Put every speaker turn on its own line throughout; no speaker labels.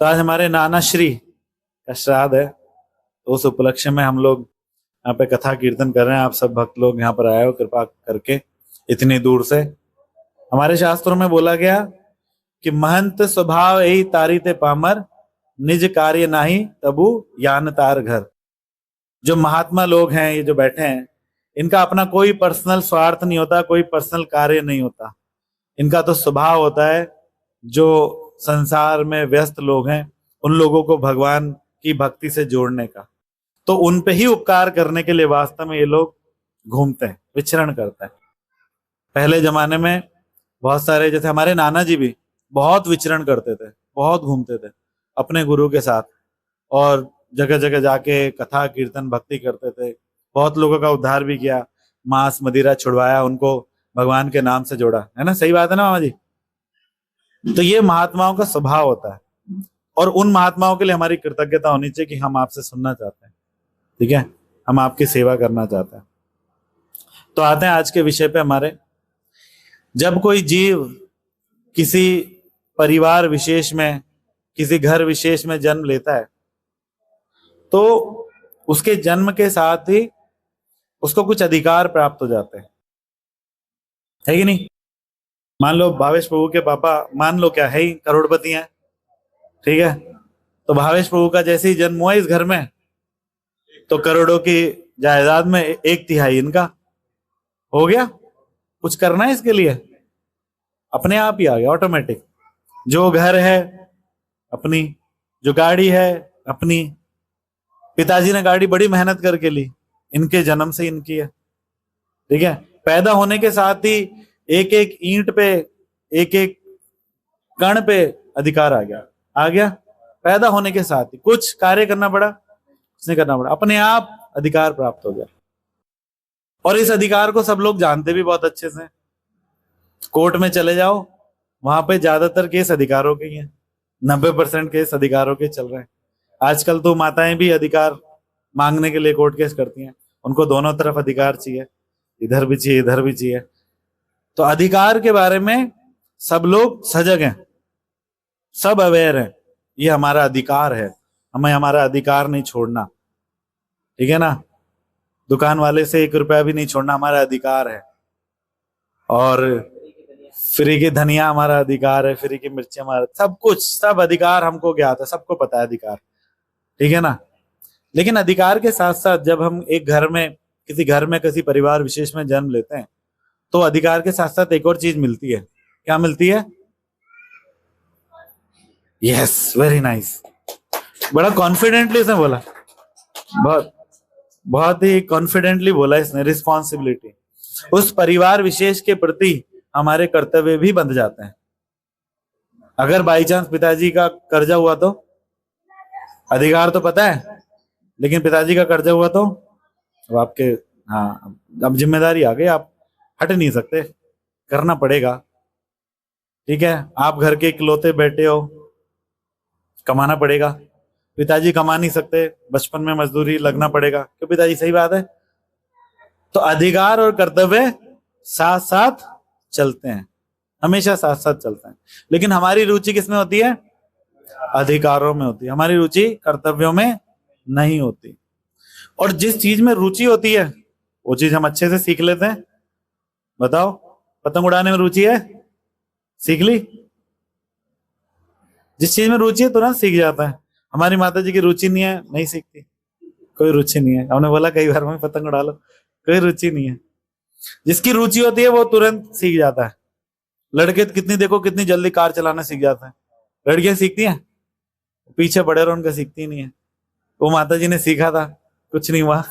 तो आज हमारे नाना श्री का श्राद्ध है, तो उस उपलक्ष्य में हम लोग यहाँ पे कथा कीर्तन कर रहे हैं। आप सब भक्त लोग यहाँ पर आए हो कृपा करके इतनी दूर से। हमारे शास्त्रों में बोला गया कि महंत स्वभाव यही तारीते पामर, निज कार्य नाही तबु यान तार घर। जो महात्मा लोग हैं, ये जो बैठे हैं, इनका अपना कोई पर्सनल स्वार्थ नहीं होता, कोई पर्सनल कार्य नहीं होता। इनका तो स्वभाव होता है जो संसार में व्यस्त लोग हैं उन लोगों को भगवान की भक्ति से जोड़ने का। तो उन पे ही उपकार करने के लिए वास्तव में ये लोग घूमते हैं, विचरण करते हैं। पहले जमाने में बहुत सारे, जैसे हमारे नाना जी भी बहुत विचरण करते थे, बहुत घूमते थे अपने गुरु के साथ, और जगह जगह जाके कथा कीर्तन भक्ति करते थे। बहुत लोगों का उद्धार भी किया, मांस मदिरा छुड़वाया, उनको भगवान के नाम से जोड़ा, है ना? सही बात है ना मामा जी? तो ये महात्माओं का स्वभाव होता है, और उन महात्माओं के लिए हमारी कृतज्ञता होनी चाहिए कि हम आपसे सुनना चाहते हैं, ठीक है, हम आपकी सेवा करना चाहते हैं। तो आते हैं आज के विषय पे हमारे। जब कोई जीव किसी परिवार विशेष में, किसी घर विशेष में जन्म लेता है, तो उसके जन्म के साथ ही उसको कुछ अधिकार प्राप्त हो जाते हैं, है कि नहीं? मान लो भावेश प्रभु के पापा, मान लो क्या है ही करोड़पति हैं, ठीक है, तो भावेश प्रभु का जैसे ही जन्म हुआ इस घर में, तो करोड़ों की जायदाद में 1/3 इनका हो गया। कुछ करना है इसके लिए? अपने आप ही आ गया ऑटोमेटिक। जो घर है अपनी, जो गाड़ी है अपनी। पिताजी ने गाड़ी बड़ी मेहनत करके ली, इनके जन्म से इनकी है, ठीक है। पैदा होने के साथ ही एक एक ईंट पे, एक एक कण पे अधिकार आ गया। पैदा होने के साथ ही कुछ कार्य करना पड़ा? कुछ नहीं करना पड़ा, अपने आप अधिकार प्राप्त हो गया। और इस अधिकार को सब लोग जानते भी बहुत अच्छे से। कोर्ट में चले जाओ, वहां पे ज्यादातर केस अधिकारों के ही हैं, 90% केस अधिकारों के चल रहे हैं। आजकल तो माताएं भी अधिकार मांगने के लिए कोर्ट केस करती हैं, उनको दोनों तरफ अधिकार चाहिए, इधर भी चाहिए इधर भी चाहिए। तो अधिकार के बारे में सब लोग सजग हैं, सब अवेयर हैं, ये हमारा अधिकार है, हमें हमारा अधिकार नहीं छोड़ना, ठीक है ना। दुकान वाले से 1 रुपया भी नहीं छोड़ना, हमारा अधिकार है। और फ्री की धनिया हमारा अधिकार है, फ्री की मिर्ची हमारा, सब कुछ, सब अधिकार हमको ज्ञात है, सबको पता है अधिकार, ठीक है ना। लेकिन अधिकार के साथ साथ जब हम एक घर में, किसी घर में, किसी परिवार विशेष में जन्म लेते हैं, तो अधिकार के साथ साथ एक और चीज मिलती है। क्या मिलती है? Yes, very nice. बड़ा कॉन्फिडेंटली इसने बोला, बहुत बहुत ही कॉन्फिडेंटली बोला इसने। रिस्पॉन्सिबिलिटी, उस परिवार विशेष के प्रति हमारे कर्तव्य भी बंध जाते हैं। अगर बाई चांस पिताजी का कर्जा हुआ तो अधिकार तो पता है, लेकिन पिताजी का कर्जा हुआ तो अब आपके, हाँ, अब जिम्मेदारी आ गई, आप हट नहीं सकते, करना पड़ेगा, ठीक है। आप घर के इकलौते बेटे हो, कमाना पड़ेगा। पिताजी कमा नहीं सकते, बचपन में मजदूरी लगना पड़ेगा, क्यों पिताजी? सही बात है। तो अधिकार और कर्तव्य साथ साथ चलते हैं, हमेशा साथ साथ चलते हैं। लेकिन हमारी रुचि किसमें होती है? अधिकारों में होती है, हमारी रुचि कर्तव्यों में नहीं होती। और जिस चीज में रुचि होती है वो चीज हम अच्छे से सीख लेते हैं। बताओ, पतंग उड़ाने में रुचि है, सीख ली? जिस चीज में रुचि है तुरंत सीख जाता है। हमारी माता जी की रुचि नहीं है, नहीं सीखती, कोई रुचि नहीं है। हमने बोला कई बार, मैं पतंग उड़ा लो, कोई रुचि नहीं है। जिसकी रुचि होती है वो तुरंत सीख जाता है। लड़के कितनी, देखो कितनी जल्दी कार चलाना सीख जाते हैं, लड़कियां सीखती हैं? पीछे पड़े रहो, उनका सीखती नहीं है। वो माता जी ने सीखा था, कुछ नहीं हुआ।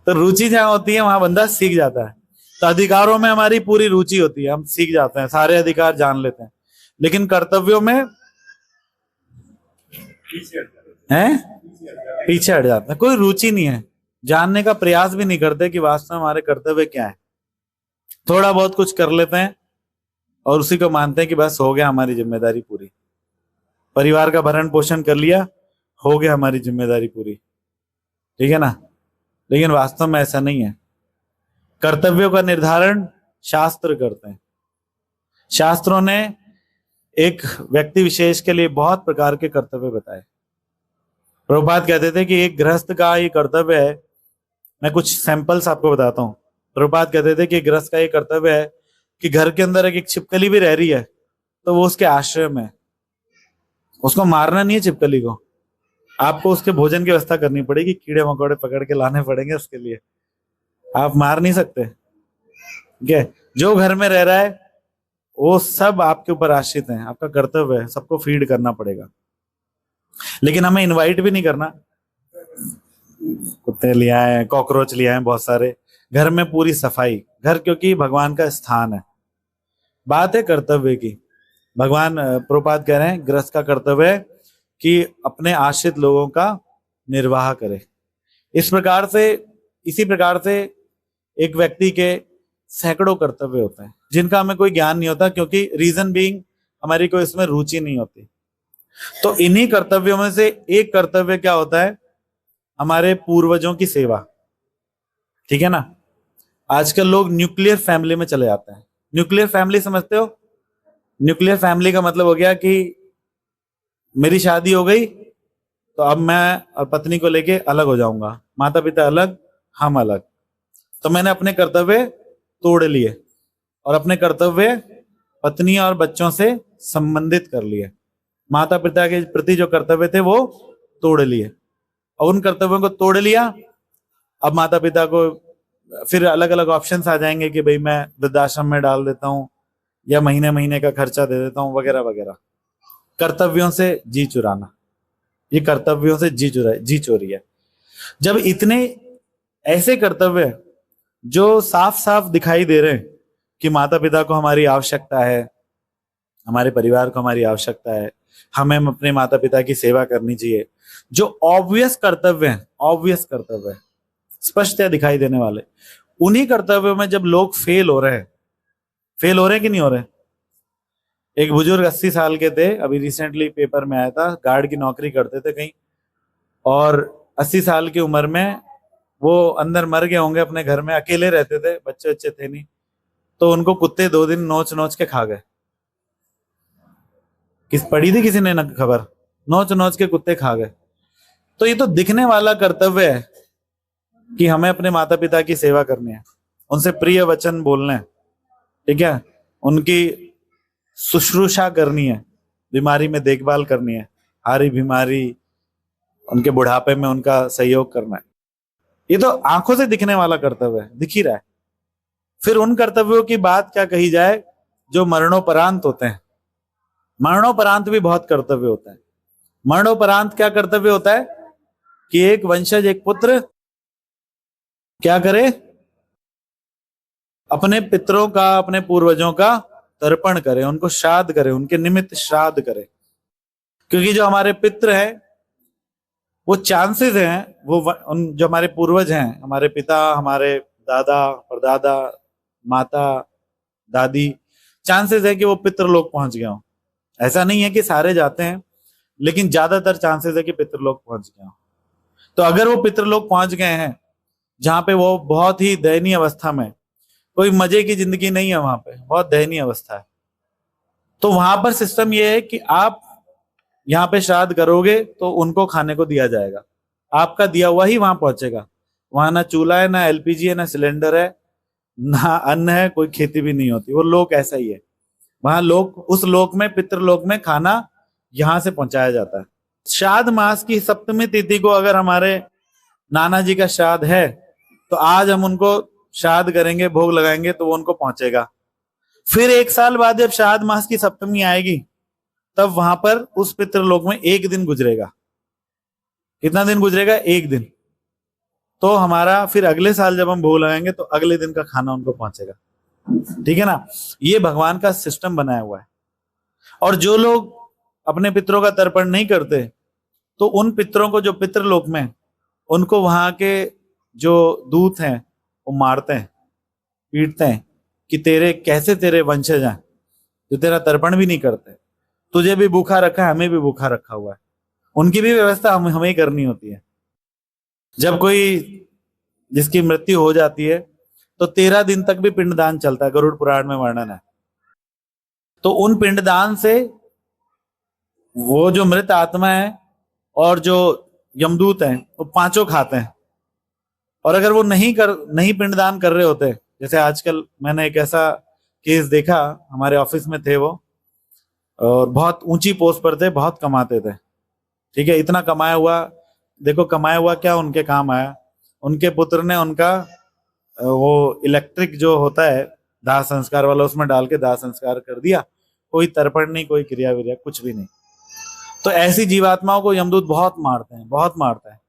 तो रुचि जहां होती है वहां बंदा सीख जाता है। तो अधिकारों में हमारी पूरी रुचि होती है, हम सीख जाते हैं, सारे अधिकार जान लेते हैं। लेकिन कर्तव्यों में पीछे हट जाते हैं, कोई रुचि नहीं है, जानने का प्रयास भी नहीं करते कि वास्तव में हमारे कर्तव्य क्या है। थोड़ा बहुत कुछ कर लेते हैं और उसी को मानते हैं कि बस हो गया, हमारी जिम्मेदारी पूरी, परिवार का भरण पोषण कर लिया, हो गया, हमारी जिम्मेदारी पूरी, ठीक है ना। लेकिन वास्तव में ऐसा नहीं है। कर्तव्यों का निर्धारण शास्त्र करते हैं। शास्त्रों ने एक व्यक्ति विशेष के लिए बहुत प्रकार के कर्तव्य बताए। प्रभुपाद कहते थे कि एक गृहस्थ का ये कर्तव्य है, मैं कुछ सैंपल्स आपको बताता हूँ। प्रभुपाद कहते थे कि गृहस्थ का ये कर्तव्य है कि घर के अंदर एक छिपकली भी रह रही है तो वो उसके आश्रय में, उसको मारना नहीं है छिपकली को, आपको उसके भोजन की व्यवस्था करनी पड़ेगी, कीड़े मकोड़े पकड़ के लाने पड़ेंगे उसके लिए, आप मार नहीं सकते। ठीक है, जो घर में रह रहा है वो सब आपके ऊपर आश्रित हैं, आपका कर्तव्य है, सबको फीड करना पड़ेगा। लेकिन हमें इनवाइट भी नहीं करना। कुत्ते ले आए, कॉकरोच ले आए बहुत सारे, घर में पूरी सफाई, घर क्योंकि भगवान का स्थान है। बात है कर्तव्य की। भगवान प्रभुपाद कह रहे हैं गृहस्थ का कर्तव्य है कि अपने आश्रित लोगों का निर्वाह करे। इस प्रकार से, इसी प्रकार से एक व्यक्ति के सैकड़ों कर्तव्य होते हैं जिनका हमें कोई ज्ञान नहीं होता, क्योंकि रीजन बीइंग हमारी कोई इसमें रुचि नहीं होती। तो इन्हीं कर्तव्यों में से एक कर्तव्य क्या होता है, हमारे पूर्वजों की सेवा। ठीक है ना। आजकल लोग न्यूक्लियर फैमिली में चले जाते हैं। न्यूक्लियर फैमिली समझते हो? न्यूक्लियर फैमिली का मतलब हो गया कि मेरी शादी हो गई तो अब मैं और पत्नी को लेके अलग हो जाऊंगा, माता पिता अलग, हम अलग। तो मैंने अपने कर्तव्य तोड़ लिए और अपने कर्तव्य पत्नी और बच्चों से संबंधित कर लिए। माता पिता के प्रति जो कर्तव्य थे वो तोड़ लिए, और उन कर्तव्यों को तोड़ लिया। अब माता पिता को फिर अलग अलग ऑप्शंस आ जाएंगे कि भाई मैं वृद्धाश्रम में डाल देता हूँ या महीने महीने का खर्चा दे देता हूँ वगैरह वगैरह। कर्तव्यों से जी चुराना, ये कर्तव्यों से जी चोरी है। जब इतने ऐसे कर्तव्य जो साफ साफ दिखाई दे रहे हैं कि माता पिता को हमारी आवश्यकता है, हमारे परिवार को हमारी आवश्यकता है, हमें अपने माता पिता की सेवा करनी चाहिए, जो ऑब्वियस कर्तव्य हैं, ऑब्वियस कर्तव्य है, स्पष्टतः दिखाई देने वाले, उन्हीं कर्तव्यों में जब लोग फेल हो रहे हैं, फेल हो रहे हैं कि नहीं हो रहे? एक बुजुर्ग 80 साल के थे, अभी रिसेंटली पेपर में आया था, गार्ड की नौकरी करते थे कहीं, और 80 साल की उम्र में वो अंदर मर गए होंगे, अपने घर में अकेले रहते थे, बच्चे बच्चे थे नहीं, तो उनको कुत्ते 2 दिन नोच नोच के खा गए। पढ़ी थी किसी ने न खबर? नोच नोच के कुत्ते खा गए। तो ये तो दिखने वाला कर्तव्य है कि हमें अपने माता पिता की सेवा करनी है, उनसे प्रिय वचन बोलने हैं, ठीक है, उनकी शुश्रूषा करनी है, बीमारी में देखभाल करनी है, हारी बीमारी, उनके बुढ़ापे में उनका सहयोग करना है। ये तो आंखों से दिखने वाला कर्तव्य है, दिख ही रहा है। फिर उन कर्तव्यों की बात क्या कही जाए जो मरणोपरांत होते हैं। मरणोपरांत भी बहुत कर्तव्य होते हैं। मरणोपरांत क्या कर्तव्य होता है कि एक वंशज, एक पुत्र क्या करे, अपने पितरों का, अपने पूर्वजों का तर्पण करे, उनको श्राद्ध करे, उनके निमित्त श्राद्ध करे। क्योंकि जो हमारे पितृ हैं वो चांसेस हैं, वो उन जो हमारे पूर्वज हैं, हमारे पिता, हमारे दादा परदादा, माता दादी, चांसेस है कि वो पितृलोक पहुंच गए हों। ऐसा नहीं है कि सारे जाते हैं, लेकिन ज्यादातर चांसेस है कि पितृलोक पहुंच गए हों। तो अगर वो पितृलोक पहुंच गए हैं जहां पे वो बहुत ही दयनीय अवस्था में, कोई मजे की जिंदगी नहीं है वहां पे, बहुत दयनीय अवस्था है, तो वहां पर सिस्टम ये है कि आप यहाँ पे श्राद्ध करोगे तो उनको खाने को दिया जाएगा, आपका दिया हुआ ही वहां पहुंचेगा। वहां ना चूल्हा है, ना एलपीजी है, ना सिलेंडर है, ना अन्न है, कोई खेती भी नहीं होती। वो लोक ऐसा ही है, वहां लोक, उस लोक में, पितृलोक में खाना यहां से पहुंचाया जाता है। श्राद्ध मास की सप्तमी तिथि को अगर हमारे नाना जी का श्राद्ध है तो आज हम उनको श्राद्ध करेंगे, भोग लगाएंगे, तो वो उनको पहुंचेगा। फिर 1 साल बाद जब श्राद्ध मास की सप्तमी आएगी तब वहां पर उस पितृलोक में 1 दिन गुजरेगा। कितना दिन गुजरेगा? 1 दिन। तो हमारा फिर अगले साल जब हम भोग लगाएंगे तो अगले दिन का खाना उनको पहुंचेगा। ठीक है ना। ये भगवान का सिस्टम बनाया हुआ है। और जो लोग अपने पितरों का तर्पण नहीं करते तो उन पितरों को, जो पितृलोक में, उनको वहां के जो दूत हैं वो मारते हैं, पीटते हैं कि तेरे कैसे, तेरे वंशज हैं जो तेरा तर्पण भी नहीं करते, तुझे भी भूखा रखा है, हमें भी भूखा रखा हुआ है। उनकी भी व्यवस्था हमें ही करनी होती है। जब कोई, जिसकी मृत्यु हो जाती है तो 13 दिन तक भी पिंडदान चलता है, गरुड़ पुराण में वर्णन है। तो उन पिंडदान से वो जो मृत आत्मा है और जो यमदूत हैं वो पांचों खाते हैं। और अगर वो नहीं पिंडदान कर रहे होते, जैसे आजकल मैंने एक ऐसा केस देखा, हमारे ऑफिस में थे वो, और बहुत ऊंची पोस्ट पर थे, बहुत कमाते थे, ठीक है, इतना कमाया हुआ, देखो कमाया हुआ क्या उनके काम आया, उनके पुत्र ने उनका वो इलेक्ट्रिक जो होता है दाह संस्कार वाला, उसमें डाल के दाह संस्कार कर दिया। कोई तर्पण नहीं, कोई क्रिया विरिया कुछ भी नहीं। तो ऐसी जीवात्माओं को यमदूत बहुत मारते हैं, बहुत मारता है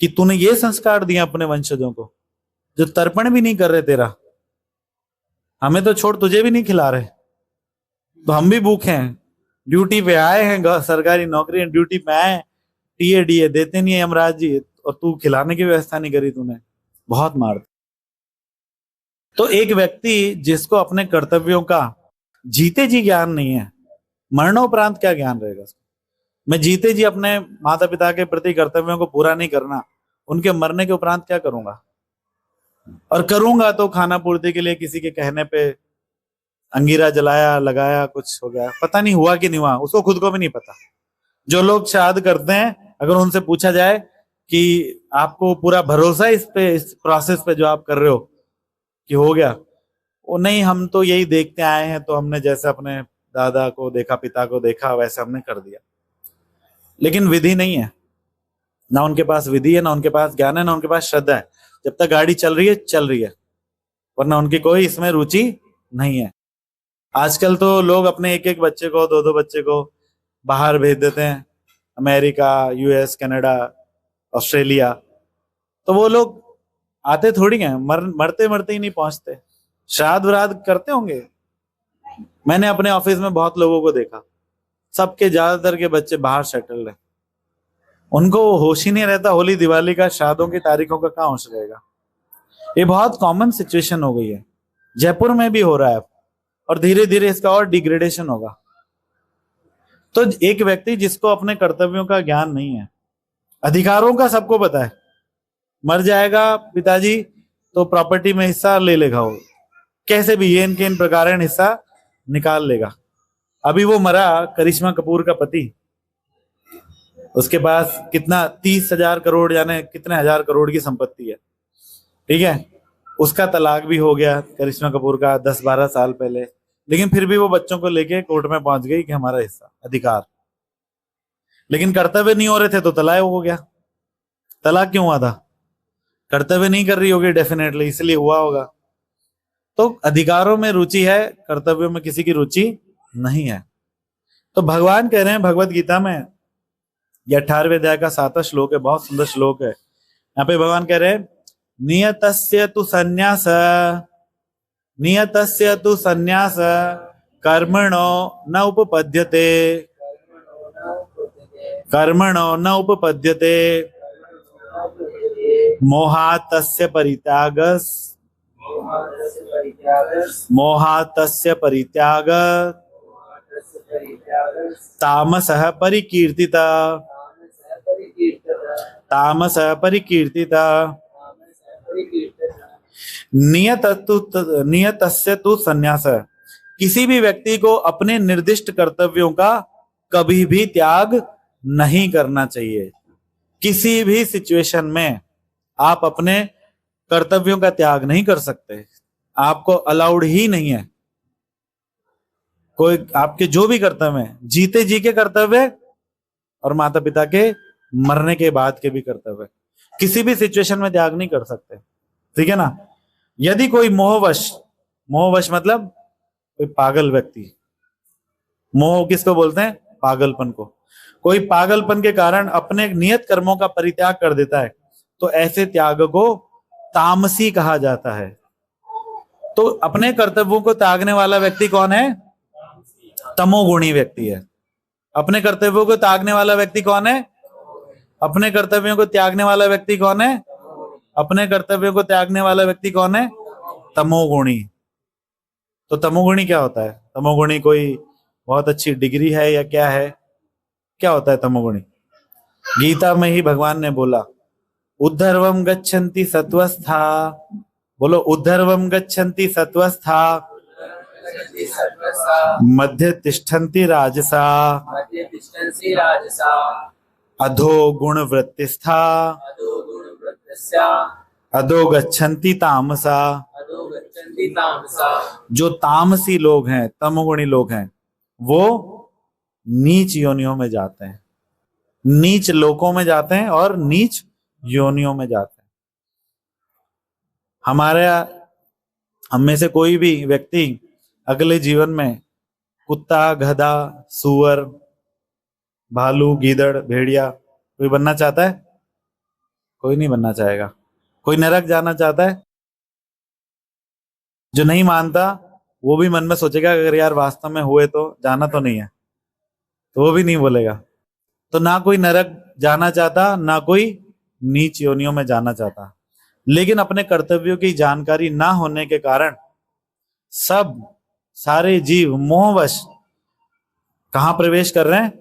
कि तूने ये संस्कार दिया अपने वंशजों को जो तर्पण भी नहीं कर रहे तेरा, हमें तो छोड़, तुझे भी नहीं खिला रहे, तो हम भी भूखे हैं, ड्यूटी पे आए हैं, सरकारी नौकरी है, ड्यूटी पे आए, टीए डीए देते नहीं है यमराज जी, और तू खिलाने की व्यवस्था नहीं करी तूने। बहुत मारते। तो एक व्यक्ति जिसको अपने कर्तव्यों का जीते जी ज्ञान नहीं है, मरणोपरांत क्या ज्ञान रहेगा उसको? मैं जीते जी अपने माता पिता के प्रति कर्तव्यों को पूरा नहीं करना, उनके मरने के उपरांत क्या करूंगा? और करूंगा तो खाना पूर्ति के लिए किसी के कहने पे अंगीरा जलाया, लगाया, कुछ हो गया, पता नहीं हुआ कि नहीं हुआ, उसको खुद को भी नहीं पता। जो लोग श्राद्ध करते हैं, अगर उनसे पूछा जाए कि आपको पूरा भरोसा है इस पे, इस प्रोसेस पे जो आप कर रहे हो कि हो गया, वो नहीं, हम तो यही देखते आए हैं, तो हमने जैसे अपने दादा को देखा, पिता को देखा, वैसे हमने कर दिया। लेकिन विधि नहीं है, ना उनके पास विधि है, ना उनके पास ज्ञान है, ना उनके पास श्रद्धा है। जब तक गाड़ी चल रही है चल रही है, वरना उनकी कोई इसमें रुचि नहीं है। आजकल तो लोग अपने एक एक बच्चे को, दो दो बच्चे को बाहर भेज देते हैं, अमेरिका, यूएस, कनाडा, ऑस्ट्रेलिया। तो वो लोग आते थोड़ी हैं, मरते मरते ही नहीं पहुंचते। श्राद्ध व्राद्ध करते होंगे, मैंने अपने ऑफिस में बहुत लोगों को देखा, सबके ज्यादातर के बच्चे बाहर सेटल है, उनको होश ही नहीं रहता होली दिवाली का, श्राद्धों की तारीखों का कहाँ होश रहेगा। ये बहुत कॉमन सिचुएशन हो गई है, जयपुर में भी हो रहा है, और धीरे धीरे इसका और डिग्रेडेशन होगा। तो एक व्यक्ति जिसको अपने कर्तव्यों का ज्ञान नहीं है, अधिकारों का सबको पता है, मर जाएगा पिताजी तो प्रॉपर्टी में हिस्सा ले लेगा, वो कैसे भी ये इनके इन प्रकार हिस्सा निकाल लेगा। अभी वो मरा, करिश्मा कपूर का पति, उसके पास कितना 30,000 करोड़ यानी कितने हजार करोड़ की संपत्ति है, ठीक है, उसका तलाक भी हो गया करिश्मा कपूर का 10-12 साल पहले, लेकिन फिर भी वो बच्चों को लेके कोर्ट में पहुंच गई कि हमारा हिस्सा, अधिकार। लेकिन कर्तव्य नहीं हो रहे थे तो तलाक हो गया। तलाक क्यों हुआ था? कर्तव्य नहीं कर रही होगी डेफिनेटली, इसलिए हुआ होगा। तो अधिकारों में रुचि है, कर्तव्यों में किसी की रुचि नहीं है। तो भगवान कह रहे हैं भगवत गीता में, यह 18वें अध्याय का 7वां श्लोक है, बहुत सुंदर श्लोक है। यहाँ पे भगवान कह रहे हैं, नियतस्य तु संन्यास, नियतस्य तु संन्यास कर्मणो न उपपद्यते, कर्मणो न उपपद्यते मोहातस्य परित्यागस, मोहातस्य परित्याग तामसः परिकीर्तिता, तामसः परिकीर्तिता। नियतस्य तु संन्यास, किसी भी व्यक्ति को अपने निर्दिष्ट कर्तव्यों का कभी भी त्याग नहीं करना चाहिए। किसी भी सिचुएशन में आप अपने कर्तव्यों का त्याग नहीं कर सकते, आपको अलाउड ही नहीं है। कोई आपके जो भी कर्तव्य है, जीते जी के कर्तव्य और माता पिता के मरने के बाद के भी कर्तव्य, किसी भी सिचुएशन में त्याग नहीं कर सकते, ठीक है ना। यदि कोई मोहवश, मोहवश मतलब कोई पागल व्यक्ति, मोह किसको बोलते हैं? पागलपन को। कोई पागलपन के कारण अपने नियत कर्मों का परित्याग कर देता है, तो ऐसे त्याग को तामसी कहा जाता है। तो अपने कर्तव्यों को त्यागने वाला व्यक्ति कौन है? तमोगुणी व्यक्ति है। अपने कर्तव्यों को त्यागने वाला व्यक्ति कौन है? अपने कर्तव्यों को त्यागने वाला व्यक्ति कौन है? अपने कर्तव्यों को त्यागने वाला व्यक्ति कौन है? तमोगुणी। तो तमोगुणी क्या होता है? तमोगुणी कोई बहुत अच्छी डिग्री है या क्या है? क्या होता है तमोगुणी? गीता में ही भगवान ने बोला, उद्धर्वम गच्छन्ति सत्वस्था, बोलो उद्धर्वम गच्छन्ति सत्वस्था,
गच्छन्ति सत्वसा
मध्य तिष्ठन्ति राजसा
मध्ये तिष्ठन्ति राजसा
अधो गुण वृत्तिस्था
अधो गुणवृत्तस्या
अधो गच्छन्ति तामसा।
अधो गच्छन्ति तामसा।
जो तामसी लोग हैं, तमोगुणी लोग हैं, वो नीच योनियों में जाते हैं, नीच लोकों में जाते हैं और नीच योनियों में जाते हैं। हमारे हम में से कोई भी व्यक्ति अगले जीवन में कुत्ता, गधा, सूअर, भालू, गीदड़, भेड़िया कोई बनना चाहता है? कोई नहीं बनना चाहेगा। कोई नरक जाना चाहता है? जो नहीं मानता वो भी मन में सोचेगा अगर यार वास्तव में हुए तो जाना तो नहीं है, तो वो भी नहीं बोलेगा। तो ना कोई नरक जाना चाहता, ना कोई नीच योनियों में जाना चाहता। लेकिन अपने कर्तव्यों की जानकारी ना होने के कारण सब सारे जीव मोहवश कहां प्रवेश कर रहे हैं?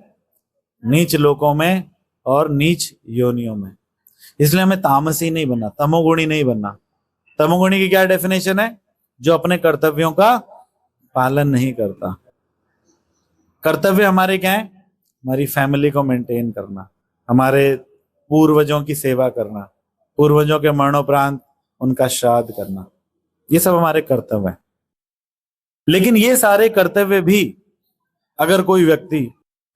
नीच लोकों में और नीच योनियों में। इसलिए हमें तामसी नहीं बनना, तमोगुणी नहीं बनना। तमोगुणी की क्या डेफिनेशन है? जो अपने कर्तव्यों का पालन नहीं करता। कर्तव्य हमारे क्या है? हमारी फैमिली को मेंटेन करना, हमारे पूर्वजों की सेवा करना, पूर्वजों के मरणोपरांत उनका श्राद्ध करना, ये सब हमारे कर्तव्य हैं। लेकिन ये सारे कर्तव्य भी अगर कोई व्यक्ति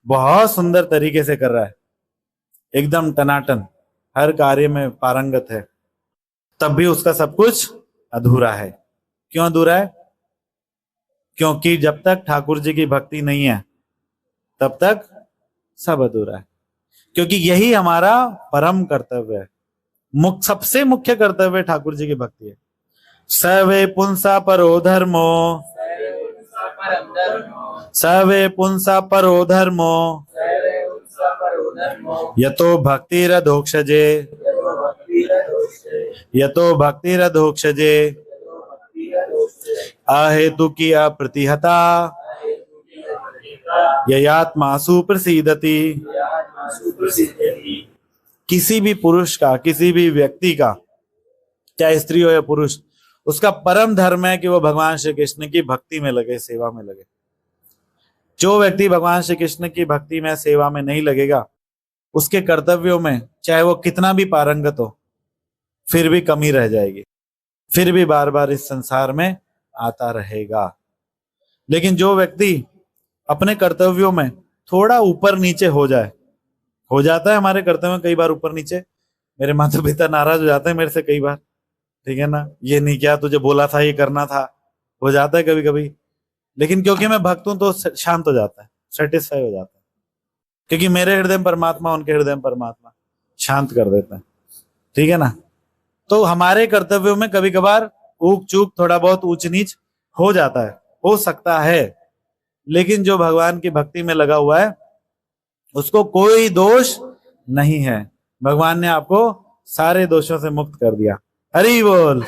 बहुत सुंदर तरीके से कर रहा है, एकदम टनाटन, हर कार्य में पारंगत है, तब भी उसका सब कुछ अधूरा है। क्यों अधूरा है? क्योंकि जब तक ठाकुर जी की भक्ति नहीं है तब तक सब अधूरा है। क्योंकि यही हमारा परम कर्तव्य है, सबसे मुख्य कर्तव्य ठाकुर जी की भक्ति है। सवे पुंसा परो धर्मो,
परम धर्मो
सवे पुंसा परो धर्मो, यतो भक्तिरधोक्षजे, यतो भक्तिरधोक्षजे, अहेतुकी अप्रतिहता ययात्मासु प्रसीदति। किसी भी पुरुष का, किसी भी व्यक्ति का, चाहे स्त्री हो या पुरुष, उसका परम धर्म है कि वो भगवान श्री कृष्ण की भक्ति में लगे, सेवा में लगे। जो व्यक्ति भगवान श्री कृष्ण की भक्ति में, सेवा में नहीं लगेगा, उसके कर्तव्यों में चाहे वो कितना भी पारंगत हो, फिर भी कमी रह जाएगी, फिर भी बार बार इस संसार में आता रहेगा। लेकिन जो व्यक्ति अपने कर्तव्यों में थोड़ा ऊपर नीचे हो जाए, हो जाता है हमारे कर्तव्य में कई बार ऊपर नीचे, मेरे माता पिता नाराज हो जाते हैं मेरे से कई बार, ठीक है ना, ये नहीं किया, तुझे बोला था ये करना था, हो जाता है कभी कभी। लेकिन क्योंकि मैं भक्त हूं तो शांत हो जाता है, सेटिस्फाई हो जाता है, क्योंकि मेरे हृदय में परमात्मा, उनके हृदय में परमात्मा शांत कर देते हैं, ठीक है ना। तो हमारे कर्तव्यों में कभी कभार ऊक चूक, थोड़ा बहुत ऊंच नीच हो जाता है, हो सकता है। लेकिन जो भगवान की भक्ति में लगा हुआ है उसको कोई दोष नहीं है। भगवान ने आपको सारे दोषों से मुक्त कर दिया। हरि बोल,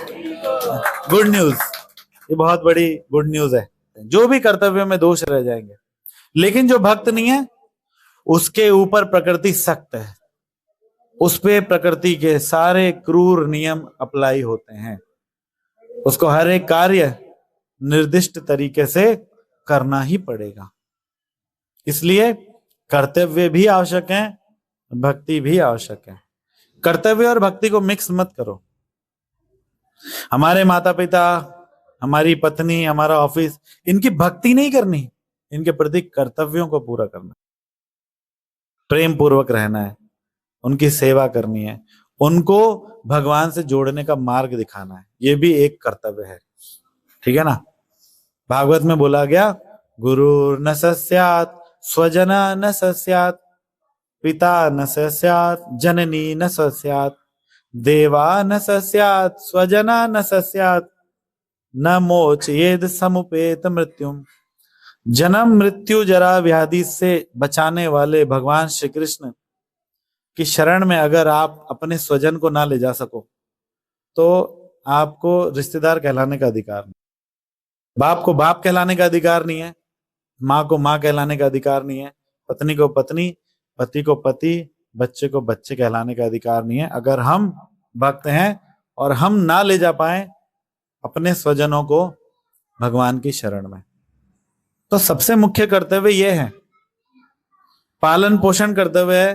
गुड न्यूज, ये बहुत बड़ी गुड न्यूज है। जो भी कर्तव्य में दोष रह जाएंगे, लेकिन जो भक्त नहीं है उसके ऊपर प्रकृति सख्त है, उस पे प्रकृति के सारे क्रूर नियम अप्लाई होते हैं। उसको हर एक कार्य निर्दिष्ट तरीके से करना ही पड़ेगा। इसलिए कर्तव्य भी आवश्यक है, भक्ति भी आवश्यक है। कर्तव्य और भक्ति को मिक्स मत करो। हमारे माता पिता, हमारी पत्नी, हमारा ऑफिस, इनकी भक्ति नहीं करनी, इनके प्रति कर्तव्यों को पूरा करना, प्रेम पूर्वक रहना है, उनकी सेवा करनी है, उनको भगवान से जोड़ने का मार्ग दिखाना है, ये भी एक कर्तव्य है, ठीक है ना। भागवत में बोला गया, गुरु न सस्यात् स्वजना न सस्यात्, पिता न सस्यात् जननी न सस्यात्, देवा न सस्यात् स्वजना न सस्यात्, न मोचयेद समुपेत मृत्युम। जन्म मृत्यु जरा व्याधि से बचाने वाले भगवान श्री कृष्ण की शरण में अगर आप अपने स्वजन को ना ले जा सको तो आपको रिश्तेदार कहलाने का अधिकार नहीं, बाप को बाप कहलाने का अधिकार नहीं है, माँ को माँ कहलाने का अधिकार नहीं है, पत्नी को पत्नी, पति को पति, बच्चे को बच्चे कहलाने का अधिकार नहीं है, अगर हम भक्त हैं और हम ना ले जा पाए अपने स्वजनों को भगवान की शरण में। तो सबसे मुख्य कर्तव्य ये है, पालन पोषण कर्तव्य है,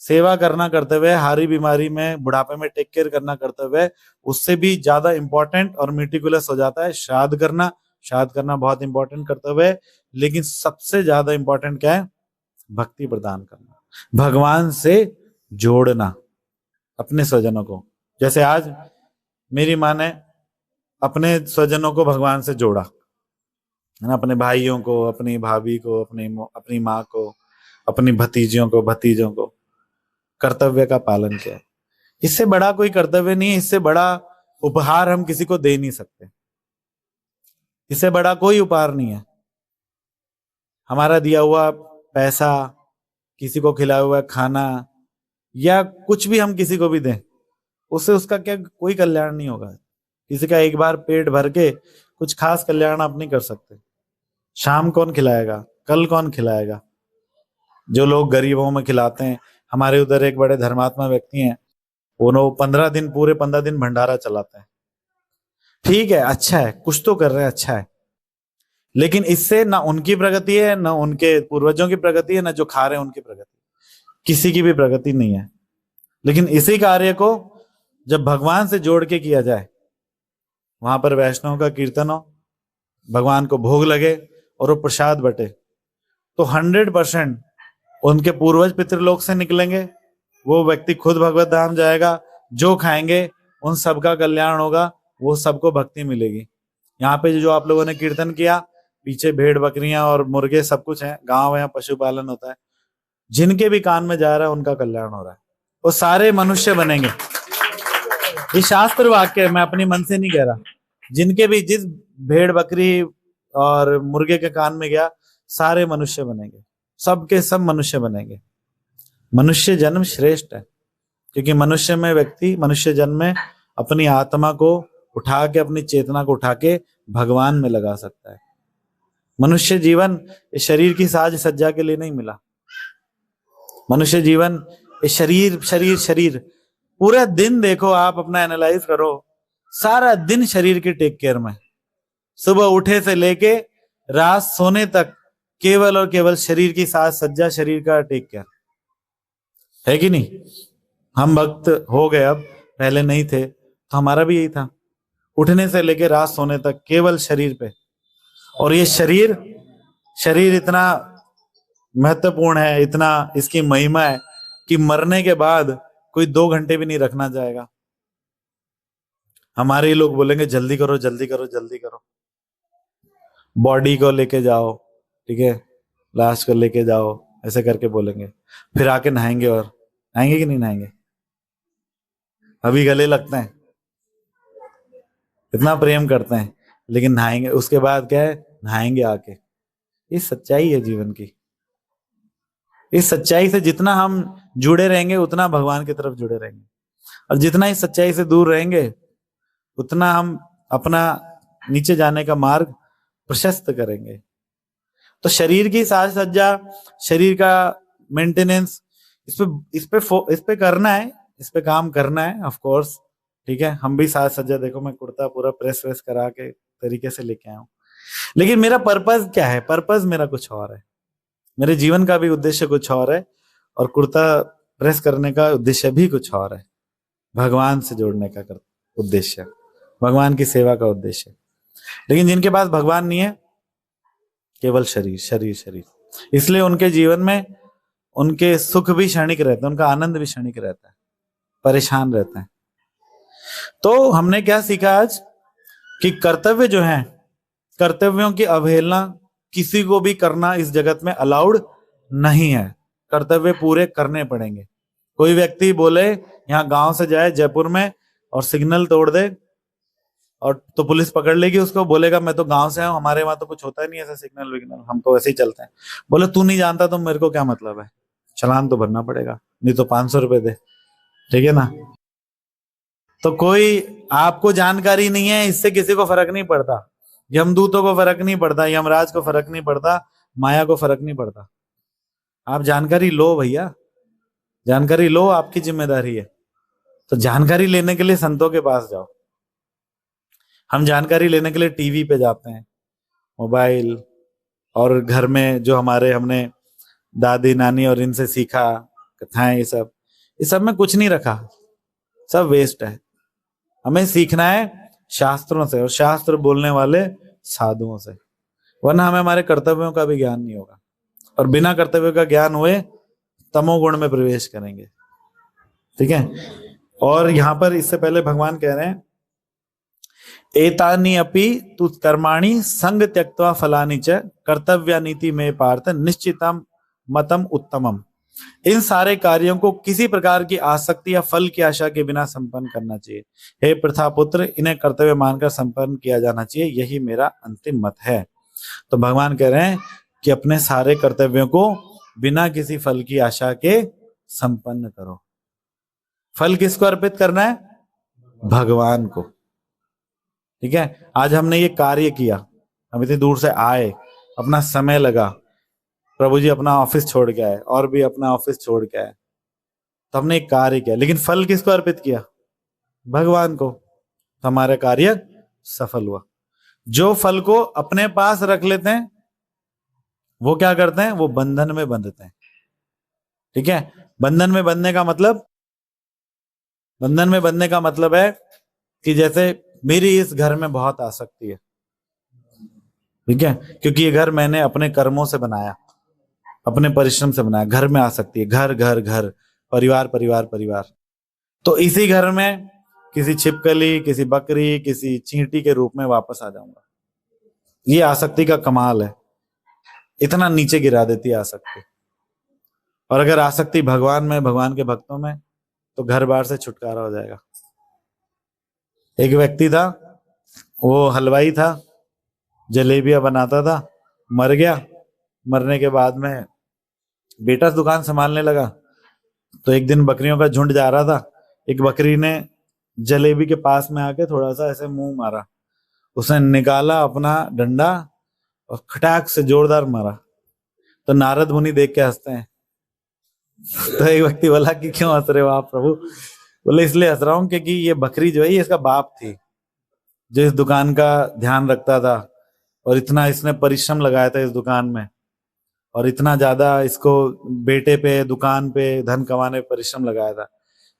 सेवा करना कर्तव्य है, हारी बीमारी में बुढ़ापे में टेक केयर करना कर्तव्य है। उससे भी ज्यादा इंपॉर्टेंट और मेटिकुलस हो जाता है श्राद्ध करना। श्राद्ध करना बहुत इंपॉर्टेंट कर्तव्य है, लेकिन सबसे ज्यादा इंपॉर्टेंट क्या है? भक्ति प्रदान करना, भगवान से जोड़ना अपने स्वजनों को। जैसे आज मेरी माँ ने अपने स्वजनों को भगवान से जोड़ा है ना, अपने भाइयों को, अपनी भाभी को, अपनी माँ को, अपनी भतीजियों को, भतीजों को कर्तव्य का पालन किया। इससे बड़ा कोई कर्तव्य नहीं है, इससे बड़ा उपहार हम किसी को दे नहीं सकते, इससे बड़ा कोई उपहार नहीं है। हमारा दिया हुआ पैसा, किसी को खिलाया हुआ खाना, या कुछ भी हम किसी को भी दें, उससे उसका क्या कोई कल्याण नहीं होगा। किसी का एक बार पेट भर के कुछ खास कल्याण आप नहीं कर सकते। शाम कौन खिलाएगा, कल कौन खिलाएगा? जो लोग गरीबों में खिलाते हैं, हमारे उधर एक बड़े धर्मात्मा व्यक्ति हैं, वो 15 दिन, पूरे 15 दिन भंडारा चलाते हैं। ठीक है, अच्छा है, कुछ तो कर रहे हैं, अच्छा है, लेकिन इससे ना उनकी प्रगति है, ना उनके पूर्वजों की प्रगति है, ना जो खा रहे हैं उनकी प्रगति, किसी की भी प्रगति नहीं है। लेकिन इसी कार्य को जब भगवान से जोड़ के किया जाए, वहां पर वैष्णव का कीर्तन हो, भगवान को भोग लगे और वो प्रसाद बटे, तो 100% उनके पूर्वज पितृलोक से निकलेंगे, वो व्यक्ति खुद भगवत धाम जाएगा, जो खाएंगे उन सबका कल्याण होगा, वो सबको भक्ति मिलेगी। यहाँ पे जो आप लोगों ने कीर्तन किया, पीछे भेड़ बकरियां और मुर्गे सब कुछ है, गांव है, पशुपालन होता है, जिनके भी कान में जा रहा है उनका कल्याण हो रहा है, वो सारे मनुष्य बनेंगे। ये शास्त्र वाक्य है, मैं अपनी मन से नहीं कह रहा। जिनके भी, जिस भेड़ बकरी और मुर्गे के कान में गया, सारे मनुष्य बनेंगे, सबके सब मनुष्य बनेंगे। मनुष्य जन्म श्रेष्ठ है, क्योंकि मनुष्य में व्यक्ति मनुष्य जन्म में अपनी आत्मा को उठा के, अपनी चेतना को उठा के भगवान में लगा सकता है। मनुष्य जीवन इस शरीर की साज सज्जा के लिए नहीं मिला। मनुष्य जीवन इस शरीर शरीर शरीर, पूरा दिन देखो आप, अपना एनालाइज करो, सारा दिन शरीर की टेक केयर में, सुबह उठे से लेके रात सोने तक केवल और केवल शरीर की साज सज्जा, शरीर का टेक केयर है कि नहीं? हम भक्त हो गए, अब पहले नहीं थे, तो हमारा भी यही था, उठने से लेके रात सोने तक केवल शरीर पे। और ये शरीर इतना महत्वपूर्ण है, इतना इसकी महिमा है कि मरने के बाद कोई 2 घंटे भी नहीं रखना चाहेगा। हमारे लोग बोलेंगे जल्दी करो जल्दी करो जल्दी करो, बॉडी को लेके जाओ, ठीक है, लाश को लेके जाओ, ऐसे करके बोलेंगे, फिर आके नहाएंगे। और नहाएंगे कि नहीं नहाएंगे? अभी गले लगते हैं, इतना प्रेम करते हैं, लेकिन नहाएंगे उसके बाद क्या है? नहाएंगे आके। ये सच्चाई है जीवन की। इस सच्चाई से जितना हम जुड़े रहेंगे, उतना भगवान की तरफ जुड़े रहेंगे, और जितना इस सच्चाई से दूर रहेंगे, उतना हम अपना नीचे जाने का मार्ग प्रशस्त करेंगे। तो शरीर की साज सज्जा, शरीर का मेंटेनेंस, इस पे करना है, इस पे काम करना है, ऑफ कोर्स, ठीक है। हम भी साज सज्जा, देखो मैं कुर्ता पूरा प्रेस वेस करा के तरीके से लेके आया हूं, लेकिन मेरा पर्पस क्या है? पर्पस मेरा कुछ और है, मेरे जीवन का भी उद्देश्य कुछ और है, और कुर्ता प्रेस करने का उद्देश्य भी कुछ और है। भगवान से जोड़ने का उद्देश्य, भगवान की सेवा का उद्देश्य। लेकिन जिनके पास भगवान नहीं है, केवल शरीर शरीर शरीर, इसलिए उनके जीवन में उनके सुख भी क्षणिक रहते हैं, उनका आनंद भी क्षणिक रहता है, परेशान रहते हैं। तो हमने क्या सीखा आज? कि कर्तव्य जो है, कर्तव्यों की अवहेलना किसी को भी करना इस जगत में अलाउड नहीं है। कर्तव्य पूरे करने पड़ेंगे। कोई व्यक्ति बोले यहाँ गांव से जाए जयपुर में और सिग्नल तोड़ दे, और तो पुलिस पकड़ लेगी उसको, बोलेगा मैं तो गांव से हूं, हमारे वहां तो कुछ होता ही नहीं ऐसा सिग्नल विग्नल, हम तो वैसे ही चलते हैं। बोले तू नहीं जानता तो मेरे को क्या मतलब है, चालान तो भरना पड़ेगा, नहीं तो 500 रुपए दे, ठीक है ना। तो कोई आपको जानकारी नहीं है, इससे किसी को फर्क नहीं पड़ता, यमदूतों को फर्क नहीं पड़ता, यमराज को फर्क नहीं पड़ता, माया को फर्क नहीं पड़ता। आप जानकारी लो भैया, जानकारी लो, आपकी जिम्मेदारी है। तो जानकारी लेने के लिए संतों के पास जाओ। हम जानकारी लेने के लिए टीवी पे जाते हैं, मोबाइल, और घर में जो हमने दादी नानी और इनसे सीखा कथाएं, ये सब में कुछ नहीं रखा, सब वेस्ट है। हमें सीखना है शास्त्रों से, और शास्त्र बोलने वाले साधुओं से, वरना हमें हमारे कर्तव्यों का भी ज्ञान नहीं होगा, और बिना कर्तव्यों का ज्ञान हुए तमोगुण में प्रवेश करेंगे। ठीक है। और यहाँ पर इससे पहले भगवान कह रहे हैं, एतानि अपि तु कर्माणि संग त्यक्त्वा फलानि च कर्तव्यानीति में पार्थ निश्चितम मतम उत्तमम। इन सारे कार्यों को किसी प्रकार की आसक्ति या फल की आशा के बिना संपन्न करना चाहिए। हे प्रथा पुत्र, इन्हें कर्तव्य मानकर संपन्न किया जाना चाहिए, यही मेरा अंतिम मत है। तो भगवान कह रहे हैं कि अपने सारे कर्तव्यों को बिना किसी फल की आशा के संपन्न करो। फल किसको अर्पित करना है? भगवान को। ठीक है। आज हमने ये कार्य किया, हम इतनी दूर से आए, अपना समय लगा, प्रभु जी अपना ऑफिस छोड़ के आए और भी अपना ऑफिस छोड़ के आए, तो हमने एक कार्य किया, लेकिन फल किसको अर्पित किया? भगवान को। तो हमारा कार्य सफल हुआ। जो फल को अपने पास रख लेते हैं वो क्या करते हैं? वो बंधन में बंधते हैं। ठीक है। बंधन में बंधने का मतलब है कि जैसे मेरी इस घर में बहुत आसक्ति है, ठीक है, क्योंकि ये घर मैंने अपने कर्मों से बनाया, अपने परिश्रम से बनाया। घर में आसक्ति है, घर घर घर, परिवार परिवार परिवार। तो इसी घर में किसी छिपकली, किसी बकरी, किसी चींटी के रूप में वापस आ जाऊंगा। ये आसक्ति का कमाल है, इतना नीचे गिरा देती है आसक्ति। और अगर आसक्ति भगवान में, भगवान के भक्तों में, तो घर बार से छुटकारा हो जाएगा। एक व्यक्ति था, वो हलवाई था, जलेबियां बनाता था, मर गया। मरने के बाद में बेटा दुकान संभालने लगा। तो एक दिन बकरियों का झुंड जा रहा था, एक बकरी ने जलेबी के पास में आके थोड़ा सा ऐसे मुंह मारा, उसने निकाला अपना डंडा और खटाक से जोरदार मारा। तो नारद मुनि देख के हंसते हैं। तो एक व्यक्ति बोला कि क्यों हंस रहे हो आप प्रभु? बोले इसलिए हंस रहा हूं क्योंकि ये बकरी जो है ये इसका बाप थी, जो इस दुकान का ध्यान रखता था, और इतना इसने परिश्रम लगाया था इस दुकान में, और इतना ज्यादा इसको बेटे पे, दुकान पे, धन कमाने पे परिश्रम लगाया था।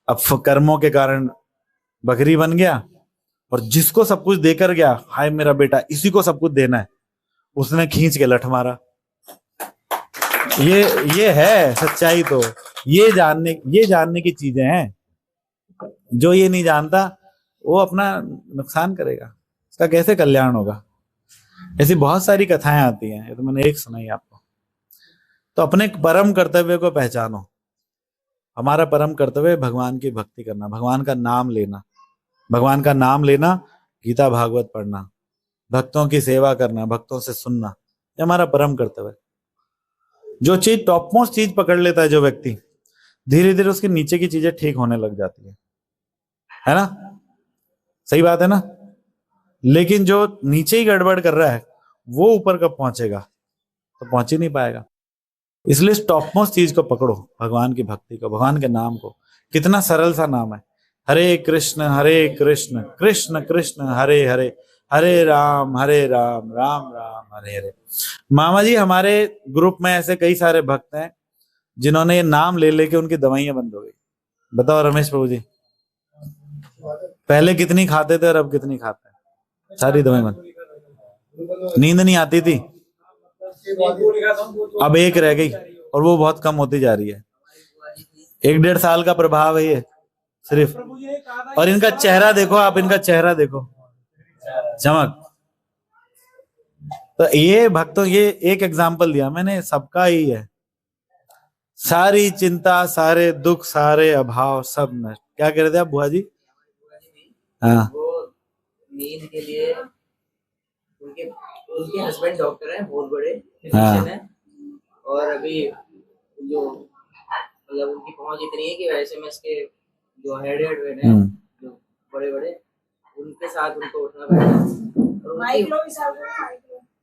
अब कर्मों के कारण बकरी बन गया, और जिसको सब कुछ देकर गया, हाय मेरा बेटा इसी को सब कुछ देना है, उसने खींच के लठ मारा। ये है सच्चाई। तो ये जानने की चीजें हैं। जो ये नहीं जानता वो अपना नुकसान करेगा, उसका कैसे कल्याण होगा? ऐसी बहुत सारी कथाएं आती हैं, ये तो मैंने एक सुनाई आपको। तो अपने परम कर्तव्य को पहचानो। हमारा परम कर्तव्य भगवान की भक्ति करना, भगवान का नाम लेना, भगवान का नाम लेना, गीता भागवत पढ़ना, भक्तों की सेवा करना, भक्तों से सुनना, ये हमारा परम कर्तव्य। जो चीज टॉप मोस्ट चीज पकड़ लेता है जो व्यक्ति, धीरे धीरे उसके नीचे की चीजें ठीक होने लग जाती है ना? सही बात है ना? लेकिन जो नीचे ही गड़बड़ कर रहा है वो ऊपर कब पहुंचेगा? तो पहुंच ही नहीं पाएगा। इसलिए टॉप मोस्ट चीज को पकड़ो, भगवान की भक्ति को, भगवान के नाम को। कितना सरल सा नाम है, हरे कृष्ण कृष्ण कृष्ण हरे हरे, हरे राम राम राम हरे हरे। मामा जी, हमारे ग्रुप में ऐसे कई सारे भक्त हैं जिन्होंने ये नाम ले लेके उनकी दवाइयां बंद हो गई। बताओ रमेश प्रभु जी, पहले कितनी खाते थे और अब कितनी खाते हैं? सारी दवाई बंद। नींद नहीं आती थी, अब एक रह गई, और वो बहुत कम होती जा रही है। 1-1.5 साल का प्रभाव है ये सिर्फ। और इनका चेहरा देखो आप, इनका चेहरा देखो, चमक। तो ये भक्तों, ये एक एग्जाम्पल दिया मैंने, सबका ही है। सारी चिंता, सारे दुख, सारे अभाव सब नष्ट। क्या कह रहे थे आप बुआ जी? हाँ,
वो नींद के लिए उनके हस्बैंड डॉक्टर हैं, बहुत बड़े फिजिशियन हैं, और अभी जो मतलब उनकी पहुंच इतनी है कि एसएमएस के जो हेड हैं, जो बड़े बड़े, उनके साथ उनको उठना पड़ेगा।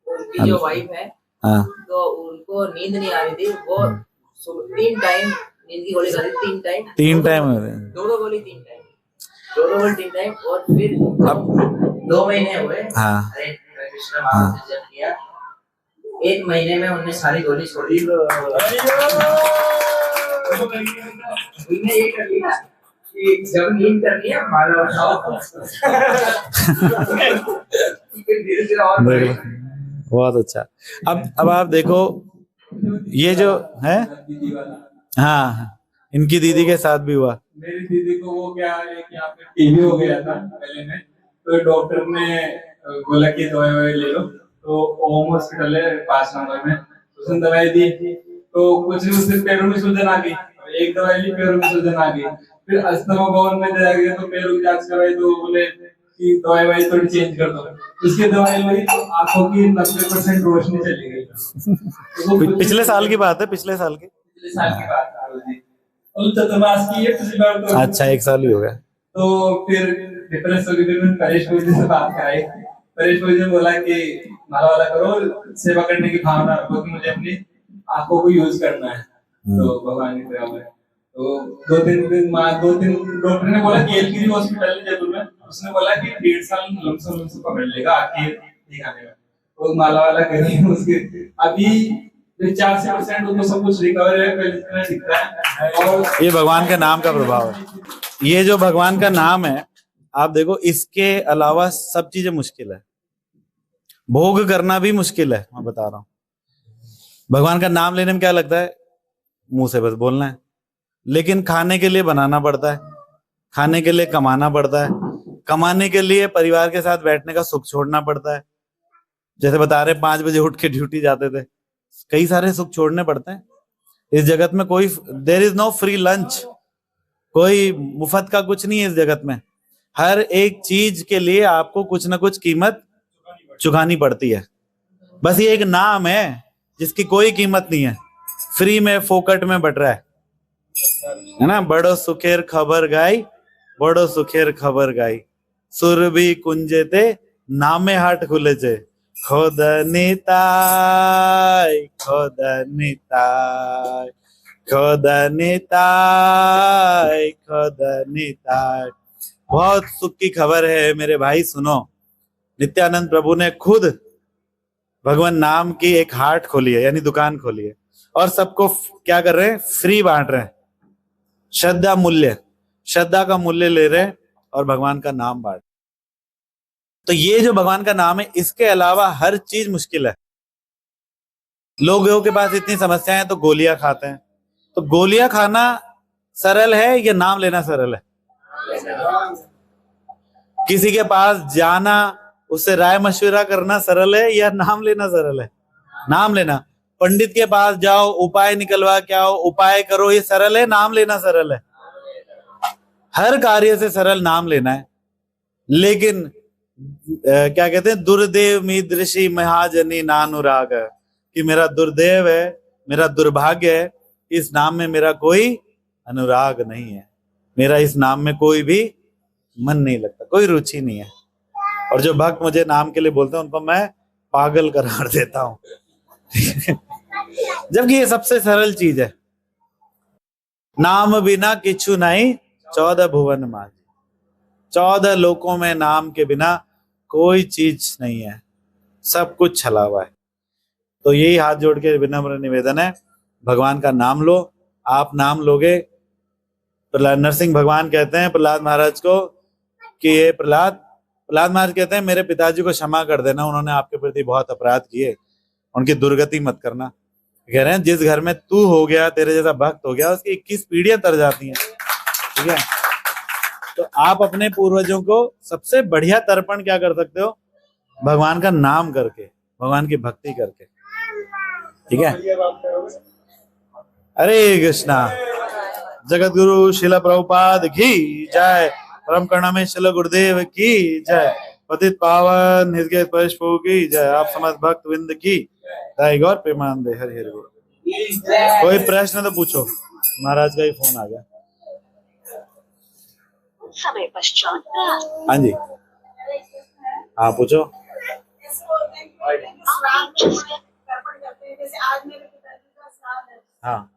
और उनकी जो वाइफ है, तो उनको नींद नहीं आ रही थी, वो 3 टाइम नींद की गोली खाती, 3 टाइम, 2 गोली 3 टाइम, 2 गोली 3 टाइम। और फिर अब 2 महीने हुए हरे कृष्ण महामंत्र जप किया, 1 महीने में उनने सारी गोली छोड़ दी। उनने ये कर लिया कि जब नींद कर लिया माला उठाओ। फिर धीरे-धीरे और
बहुत अच्छा। अब आप देखो ये जो है, हाँ इनकी दीदी के साथ भी हुआ।
मेरी दीदी को वो क्या है कि यहाँ पे टीबी हो गया था पहले में, तो डॉक्टर ने बोला कि दवाई ले लो, तो ओम हॉस्पिटल है 5 नंबर में, उसने दवाई दी तो कुछ नहीं, उससे पैरों में सूजन आ गई। एक दवाई ली, पैरों में सूजन आ गई। फिर अस्थमा भवन में जाया गया तो पैरों की जांच करवाई, तो बोले कि दवाई थोड़ी चेंज कर दो। उसकी दवाई ली तो आंखों की 90% रोशनी चली गई। तो
पिछले साल की बात है, पिछले साल की
बात है। चतुर्मास की ये पिछली बार तो
अच्छा 1 साल ही हो गया।
तो फिर डिफरेंस होगी, फिर मैंने परेश भाई से बात कराई। परेश भाई ने बोला कि माला वाला करो, सेवा करने की भावना रखो कि मुझे अपनी आंखों को यूज करना है। तो भगवान की कृपा है। तो 2-3 दिन डॉक्टर ने बोला कि एलकिरी हॉस्पिटल है जयपुर में, उसने बोला कि 1.5 साल लमसम पकड़ लेगा आंखें दिखाने में। तो माला वाला करी उसके अभी 84% उनको सब कुछ रिकवर है, पहले जितना दिखता है। और
ये भगवान के नाम का प्रभाव है। ये जो भगवान का नाम है, आप देखो इसके अलावा सब चीजें मुश्किल है, भोग करना भी मुश्किल है। मैं बता रहा हूं, भगवान का नाम लेने में क्या लगता है, मुंह से बस बोलना है, लेकिन खाने के लिए बनाना पड़ता है, खाने के लिए कमाना पड़ता है, कमाने के लिए परिवार के साथ बैठने का सुख छोड़ना पड़ता है। जैसे बता रहे 5 बजे उठ के ड्यूटी जाते थे, कई सारे सुख छोड़ने पड़ते हैं। इस जगत में कोई there is no free lunch, कोई मुफ्त का कुछ नहीं है इस जगत में। हर एक चीज के लिए आपको कुछ ना कुछ कीमत चुकानी पड़ती है। बस ये एक नाम है जिसकी कोई कीमत नहीं है, फ्री में फोकट में बट रहा है ना। बड़ो सुखेर खबर गाई, बड़ो सुखेर खबर गाई, सुर भी कुंजे ते नामे हाट खुले छे, खुद निताय खुद निताय खुद निताय खुद निताय। बहुत सुख की खबर है मेरे भाई, सुनो। नित्यानंद प्रभु ने खुद भगवान नाम की एक हाट खोली है, यानी दुकान खोली है, और सबको क्या कर रहे हैं, फ्री बांट रहे हैं। श्रद्धा का मूल्य ले रहे हैं और भगवान का नाम बांट। तो ये जो भगवान का नाम है, इसके अलावा हर चीज मुश्किल है। लोगों के पास इतनी समस्याएं हैं तो गोलियां खाते हैं। तो गोलियां खाना सरल है या नाम लेना सरल है? किसी के पास जाना, उससे राय मशविरा करना सरल है या नाम लेना सरल है? नाम लेना। पंडित के पास जाओ, उपाय निकलवा के आओ, उपाय करो, ये सरल है? नाम लेना सरल है? हर कार्य से सरल नाम लेना है। लेकिन क्या कहते हैं, दुर्देव मीदृशी महाजनी नानुराग, कि मेरा दुर्देव है, मेरा दुर्भाग्य है, इस नाम में मेरा कोई अनुराग नहीं है, मेरा इस नाम में कोई भी मन नहीं लगता, कोई रुचि नहीं है। और जो भक्त मुझे नाम के लिए बोलते हैं उनको मैं पागल करार देता हूं। जबकि ये सबसे सरल चीज है। नाम बिना किछु नहीं 14 भुवन माझी, 14 लोकों में नाम के बिना कोई चीज नहीं है, सब कुछ छला हुआ है। तो यही हाथ जोड़ के विनम्र निवेदन है, भगवान का नाम लो। आप नाम लोगे, प्रहलाद नरसिंह भगवान कहते हैं प्रहलाद महाराज को कि ये प्रहलाद महाराज कहते हैं मेरे पिताजी को क्षमा कर देना, उन्होंने आपके प्रति बहुत अपराध किए, उनकी दुर्गति मत करना। कह रहे हैं जिस घर में तू हो गया, तेरे जैसा भक्त हो गया, उसकी 21 पीढ़ियां तर जाती हैं। ठीक है, तो आप अपने पूर्वजों को सबसे बढ़िया तर्पण क्या कर सकते हो, भगवान का नाम करके, भगवान की भक्ति करके। ठीक है, हरे कृष्णा। जगत गुरु शिला प्रभुपाद की जय, परम करुणा में शिला गुरुदेव की जय, पतित पावन हृदय स्पर्श प्रभु की जय, आप समस्त भक्त विंद की जय। गौर प्रेमानंद हरि हरि बोल। कोई प्रश्न तो पूछो, महाराज का ही फोन आ गया। समय पश्चात। हाँ जी, हाँ पूछो। हाँ